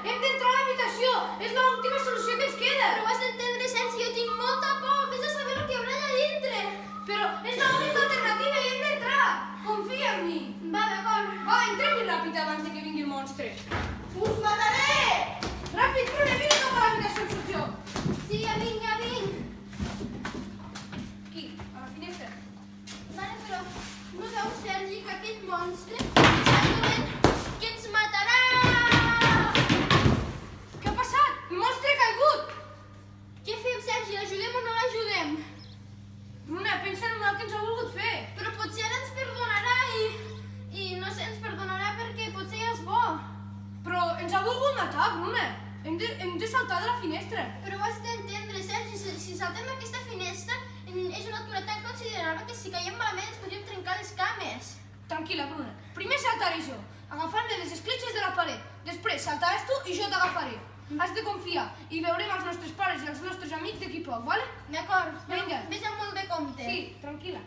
Hem d'entrar a l'habitació! És l'última solució que ens queda! Però ho has d'entendre, Sergi, jo tinc molta por. Vés a saber el que hi haurà allà dintre. Però és l'única alternativa i hem d'entrar! Confia en mi! Va, d'acord. Va, entrem ràpid abans de que vingui el monstre! Us mataré! Ràpid, Bruna, vine cap a l'habitació on soc jo! Sí, ja vinc, ja vinc. Aquí, a la finestra. Vale, però no veus, Sergi, que aquest monstre està dolent, que ens matarà! Què ha passat? El monstre ha caigut! Què fem, Sergi? L'ajudem o no l'ajudem? Bruna, pensa en el mal que ens ha volgut fer. Però potser ara ens perdonarà i no sé, ens perdonarà perquè potser ja és bo. Però ens ha volgut matar, Bruna. Hem de saltar de la finestra. Però ho has d'entendre, Sergi, si saltem aquesta finestra és una altura tan considerable que si caiem malament ens podríem trencar les cames. Tranquil·la, Bruna. Primer saltaré jo, agafant-me les escletxes de la paret. Després saltaràs tu i jo t'agafaré. Has de confiar i veurem els nostres pares i els nostres amics d'aquí poc, vale? D'acord, Vinga. vés amb molt de compte. Sí, tranquil·la.